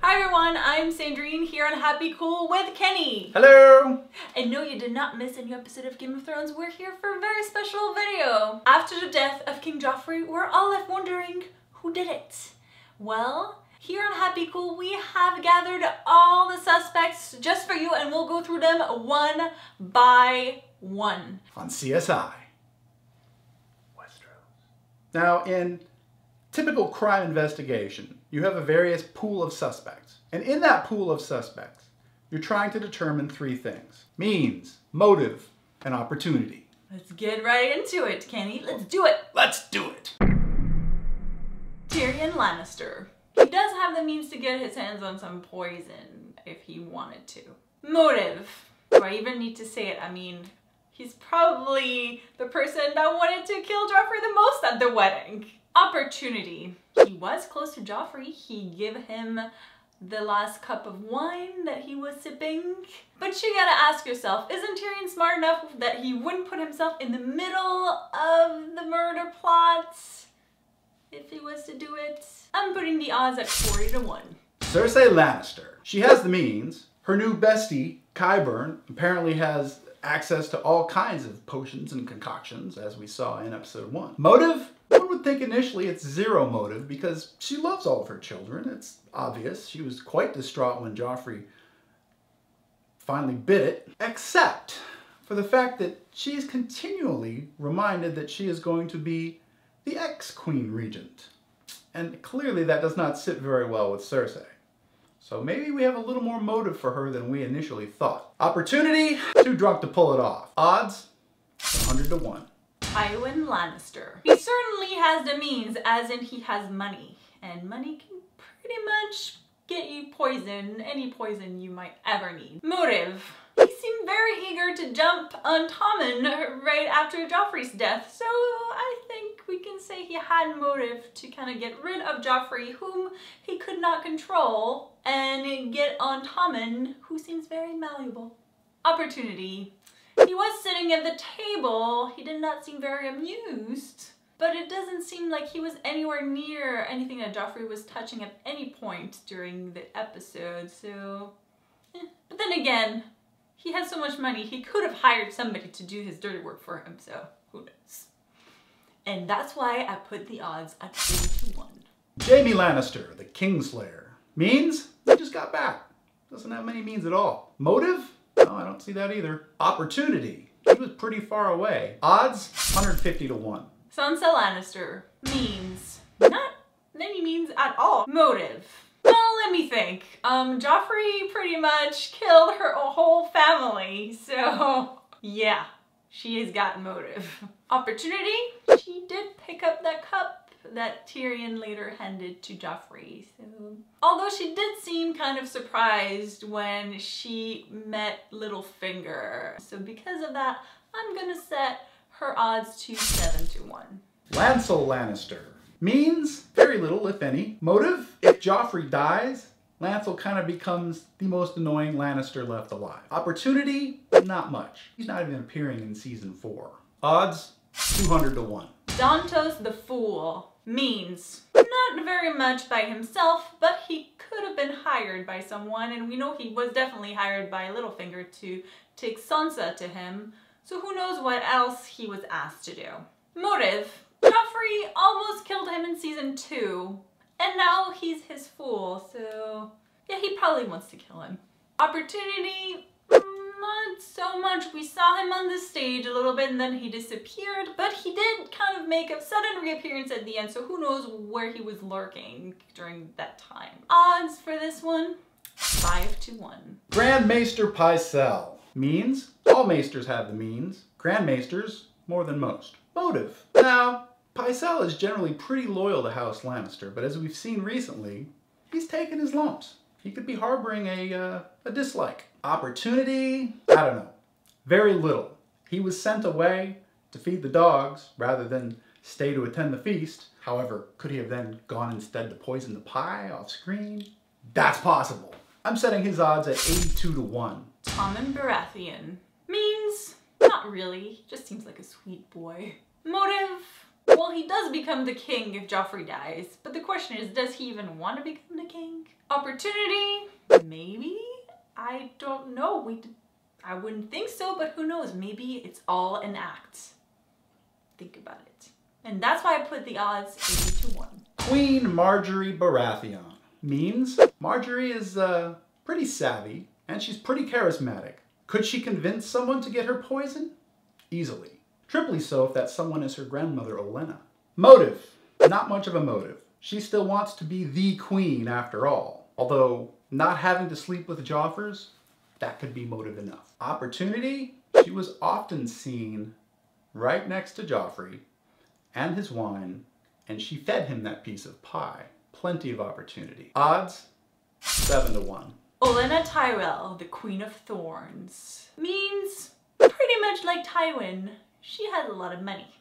Hi everyone, I'm Sandrine here on Happy Cool with Kenny. Hello! And no, you did not miss a new episode of Game of Thrones. We're here for a very special video. After the death of King Joffrey, we're all left wondering who did it. Well, here on Happy Cool, we have gathered all the suspects just for you, and we'll go through them one by one. On CSI Westeros. Now, in typical crime investigation, you have a various pool of suspects. And in that pool of suspects, you're trying to determine three things: means, motive, and opportunity. Let's get right into it, Kenny. Let's do it. Let's do it! Tyrion Lannister. He does have the means to get his hands on some poison if he wanted to. Motive. Do I even need to say it? I mean, he's probably the person that wanted to kill Joffrey the most at the wedding. Opportunity. He was close to Joffrey. He gave him the last cup of wine that he was sipping. But you gotta ask yourself, isn't Tyrion smart enough that he wouldn't put himself in the middle of the murder plot if he was to do it? I'm putting the odds at 40 to 1. Cersei Lannister. She has the means. Her new bestie, Qyburn, apparently has access to all kinds of potions and concoctions, as we saw in episode 1. Motive? One would think initially it's zero motive because she loves all of her children. It's obvious. She was quite distraught when Joffrey finally bit it, except for the fact that she is continually reminded that she is going to be the ex-Queen Regent. And clearly that does not sit very well with Cersei. So maybe we have a little more motive for her than we initially thought. Opportunity? Too drunk to pull it off. Odds? 100 to 1. Tywin Lannister. He certainly has the means, as in he has money. And money can pretty much get you poison, any poison you might ever need. Motive. He seemed very eager to jump on Tommen right after Joffrey's death, so I think we can say he had motive to kind of get rid of Joffrey, whom he could not control, and get on Tommen, who seems very malleable. Opportunity. He was sitting at the table. He did not seem very amused, but it doesn't seem like he was anywhere near anything that Joffrey was touching at any point during the episode, so... But then again, he has so much money, he could have hired somebody to do his dirty work for him, so who knows. And that's why I put the odds at 4 to 1. Jaime Lannister, the Kingslayer. Means? He just got back. Doesn't have many means at all. Motive? No, I don't see that either. Opportunity. He was pretty far away. Odds? 150 to 1. Sansa Lannister. Means. Not many means at all. Motive. Well, let me think. Joffrey pretty much killed her whole family, so yeah, she has got motive. Opportunity? She did pick up that cup that Tyrion later handed to Joffrey, so... Although she did seem kind of surprised when she met Littlefinger, so because of that, I'm gonna set her odds to 7 to 1. Lancel Lannister. Means? Very little, if any. Motive? If Joffrey dies, Lancel kind of becomes the most annoying Lannister left alive. Opportunity? Not much. He's not even appearing in season 4. Odds? 200 to 1. Dontos the Fool. Means. Not very much by himself, but he could have been hired by someone, and we know he was definitely hired by Littlefinger to take Sansa to him, so who knows what else he was asked to do. Motive. Joffrey almost killed him in season 2, and now he's his fool, so yeah, he probably wants to kill him. Opportunity? Not so much. We saw him on the stage a little bit and then he disappeared, but he did kind of make a sudden reappearance at the end, so who knows where he was lurking during that time. Odds for this one? 5 to 1. Grand Maester Pycelle. Means? All maesters have the means. Grand maesters, more than most. Motive. Now, Pycelle is generally pretty loyal to House Lannister, but as we've seen recently, he's taken his lumps. He could be harboring a dislike. Opportunity? I don't know. Very little. He was sent away to feed the dogs rather than stay to attend the feast. However, could he have then gone instead to poison the pie off screen? That's possible. I'm setting his odds at 82 to 1. Tommen Baratheon. Means? Not really. He just seems like a sweet boy. Motive? Well, he does become the king if Joffrey dies, but the question is, does he even want to become the king? Opportunity? Maybe? I don't know. I wouldn't think so, but who knows? Maybe it's all an act. Think about it. And that's why I put the odds 80-1. Queen Margaery Baratheon. Means Margaery is pretty savvy and she's pretty charismatic. Could she convince someone to get her poison? Easily. Triply so if that someone is her grandmother Olenna. Motive. Not much of a motive. She still wants to be the queen after all. Although not having to sleep with Joffers, that could be motive enough. Opportunity. She was often seen right next to Joffrey and his wine, and she fed him that piece of pie. Plenty of opportunity. Odds, 7-1. Olenna Tyrell, the Queen of Thorns. Means pretty much like Tywin. She has a lot of money,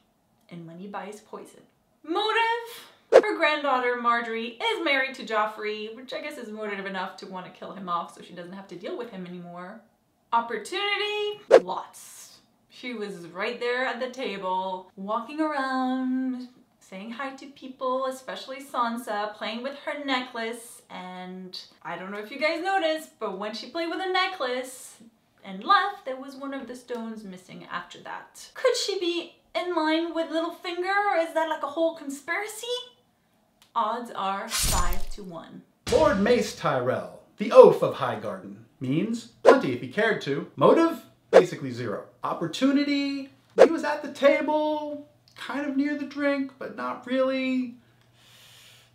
and money buys poison. Motive? Her granddaughter Margaery is married to Joffrey, which I guess is motive enough to want to kill him off so she doesn't have to deal with him anymore. Opportunity? Lots. She was right there at the table, walking around, saying hi to people, especially Sansa, playing with her necklace, and I don't know if you guys noticed, but when she played with a necklace and left, there was one of the stones missing after that. Could she be in line with Littlefinger, or is that like a whole conspiracy? Odds are 5-1. Lord Mace Tyrell, the Oath of Highgarden. Means plenty if he cared to. Motive? Basically 0. Opportunity? He was at the table, kind of near the drink, but not really.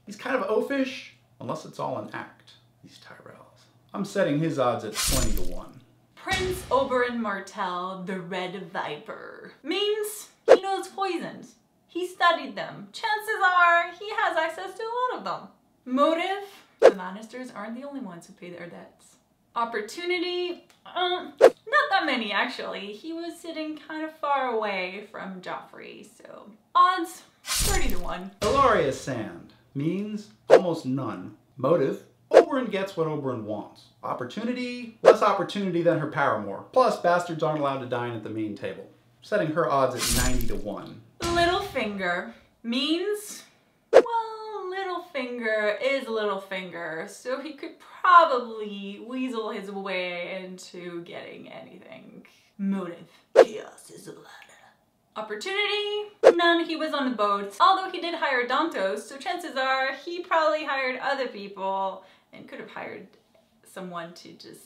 He's kind of oafish, unless it's all an act, these Tyrells. I'm setting his odds at 20-1. Prince Oberyn Martell, the Red Viper. Means he knows poisons. He studied them. Chances are he has access to a lot of them. Motive? The Lannisters aren't the only ones who pay their debts. Opportunity? Not that many actually. He was sitting kind of far away from Joffrey, so odds 30-1. Ellaria Sand. Means almost none. Motive? Oberyn gets what Oberyn wants. Opportunity? Less opportunity than her paramour. Plus, bastards aren't allowed to dine at the main table. Setting her odds at 90-1. Littlefinger. Means, well, Littlefinger is Littlefinger, so he could probably weasel his way into getting anything. Motive. Chaos is allowed. Opportunity? None. He was on the boat, although he did hire Dontos, so chances are he probably hired other people and could have hired someone to just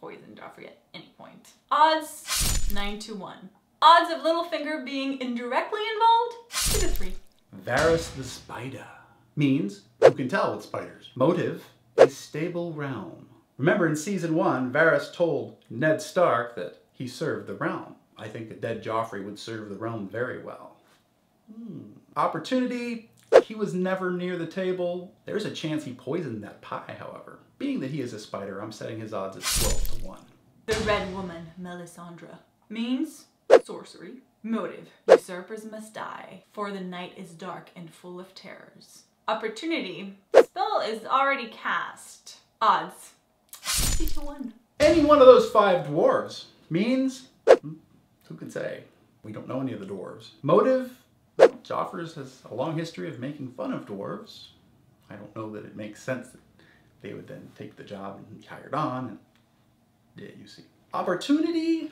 poison Joffrey at any point. Odds 9-1. Odds of Littlefinger being indirectly involved 2-3. Varys the Spider. Means who can tell with spiders. Motive? A stable realm. Remember in season 1, Varys told Ned Stark that he served the realm. I think a dead Joffrey would serve the realm very well. Opportunity? He was never near the table. There's a chance he poisoned that pie, however. Being that he is a spider, I'm setting his odds at 12-1. The Red Woman Melisandre. Means sorcery. Motive. Usurpers must die, for the night is dark and full of terrors. Opportunity. Spell is already cast. Odds 50-1. Any one of those 5 dwarves. Means who can say? We don't know any of the dwarves. Motive? Joffrey has a long history of making fun of dwarves. I don't know that it makes sense that they would then take the job and be hired on. And yeah, you see. Opportunity?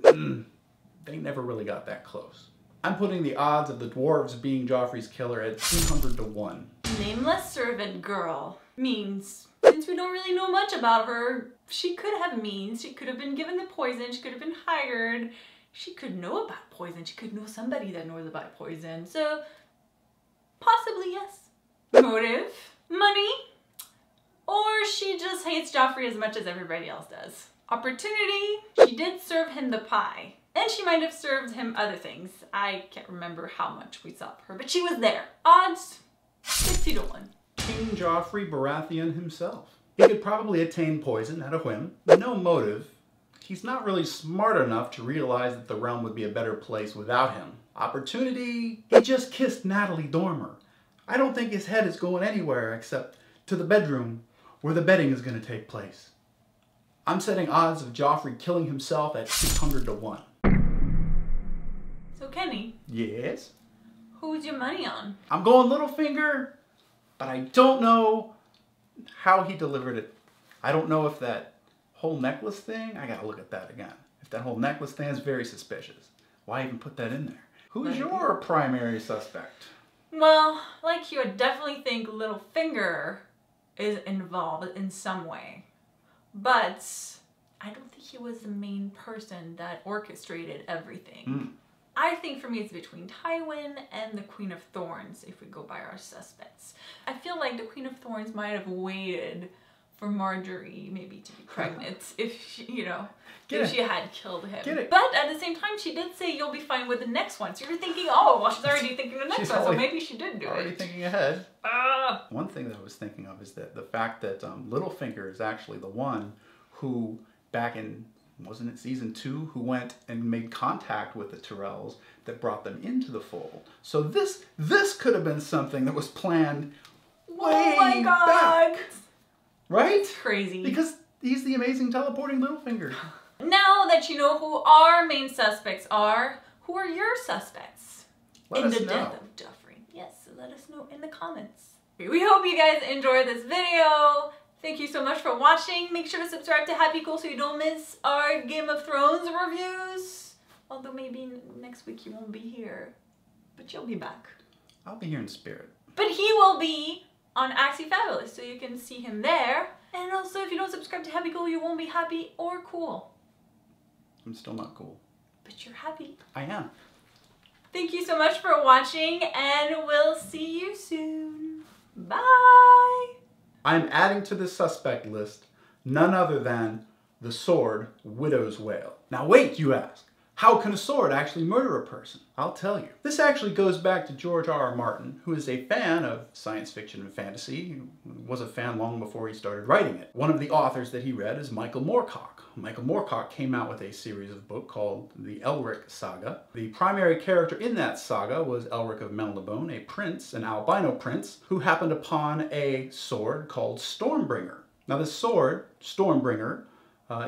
They never really got that close. I'm putting the odds of the dwarves being Joffrey's killer at 200-1. Nameless servant girl. Means, since we don't really know much about her, she could have means. She could have been given the poison. She could have been hired. She could know about poison. She could know somebody that knows about poison. So, possibly yes. Motive? Money? Or she just hates Joffrey as much as everybody else does. Opportunity? She did serve him the pie. And she might have served him other things. I can't remember how much we saw of her, but she was there. Odds 60-1. King Joffrey Baratheon himself. He could probably attain poison at a whim. No motive. He's not really smart enough to realize that the realm would be a better place without him. Opportunity? He just kissed Natalie Dormer. I don't think his head is going anywhere except to the bedroom where the bedding is going to take place. I'm setting odds of Joffrey killing himself at 600-1. So Kenny? Yes? Who's your money on? I'm going Littlefinger, but I don't know how he delivered it, I don't know if that whole necklace thing, I gotta look at that again. If that whole necklace thing is very suspicious. Why even put that in there? Who's your primary suspect? Well, like you, I definitely think Littlefinger is involved in some way. But I don't think he was the main person that orchestrated everything. I think for me it's between Tywin and the Queen of Thorns, if we go by our suspects. I feel like the Queen of Thorns might have waited for Margaery maybe to be pregnant if she, you know, if she had killed him. But at the same time, she did say you'll be fine with the next one. So you're thinking, oh, well, she's already thinking the next one, so maybe she did do it. Already thinking ahead. One thing that I was thinking of is that the fact that Littlefinger is actually the one who, back in, wasn't it season 2, who went and made contact with the Tyrells that brought them into the fold. So this could have been something that was planned way back. Right? Crazy. Because he's the amazing teleporting Littlefinger. Now that you know who our main suspects are, who are your suspects in the death of Joffrey? Yes, let us know in the comments. We hope you guys enjoyed this video. Thank you so much for watching. Make sure to subscribe to Happy Cool so you don't miss our Game of Thrones reviews. Although maybe next week you won't be here, but you'll be back. I'll be here in spirit. But he will be on Axie Fabulous, so you can see him there. And also, if you don't subscribe to Happy Cool, you won't be happy or cool. I'm still not cool. But you're happy. I am. Thank you so much for watching, and we'll see you soon. Bye! I'm adding to the suspect list none other than the sword Widow's Wail. Now wait, you ask. How can a sword actually murder a person? I'll tell you. This actually goes back to George R.R. Martin, who is a fan of science fiction and fantasy. He was a fan long before he started writing it. One of the authors that he read is Michael Moorcock. Michael Moorcock came out with a series of books called the Elric Saga. The primary character in that saga was Elric of Melniboné, a prince, an albino prince, who happened upon a sword called Stormbringer. Now this sword, Stormbringer,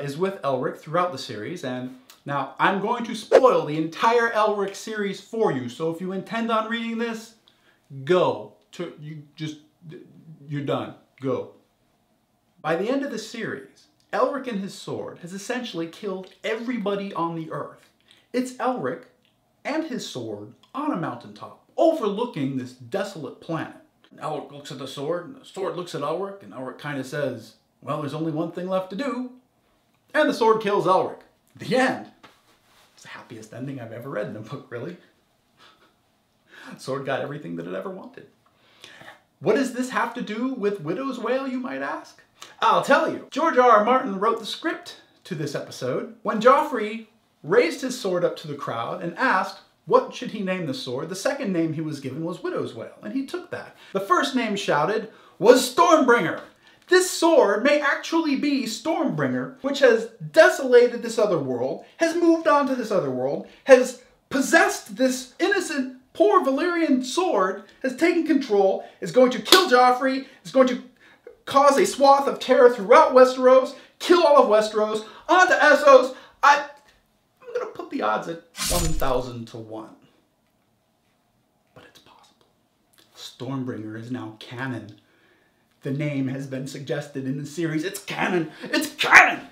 is with Elric throughout the series, and now, I'm going to spoil the entire Elric series for you, so if you intend on reading this, go. You're done. Go. By the end of the series, Elric and his sword has essentially killed everybody on the earth. It's Elric and his sword on a mountaintop, overlooking this desolate planet. Elric looks at the sword, and the sword looks at Elric, and Elric kind of says, well, there's only one thing left to do. And the sword kills Elric. The end. It's the happiest ending I've ever read in a book, really. Sword got everything that it ever wanted. What does this have to do with Widow's Wail, you might ask? I'll tell you. George R.R. Martin wrote the script to this episode. When Joffrey raised his sword up to the crowd and asked what should he name the sword, the second name he was given was Widow's Wail, and he took that. The first name shouted was Stormbringer. This sword may actually be Stormbringer, which has desolated this other world, has moved on to this other world, has possessed this innocent, poor Valyrian sword, has taken control, is going to kill Joffrey, is going to cause a swath of terror throughout Westeros, kill all of Westeros, onto Essos. I'm going to put the odds at 1,000 to 1. But it's possible. Stormbringer is now canon. The name has been suggested in the series. It's canon! It's canon!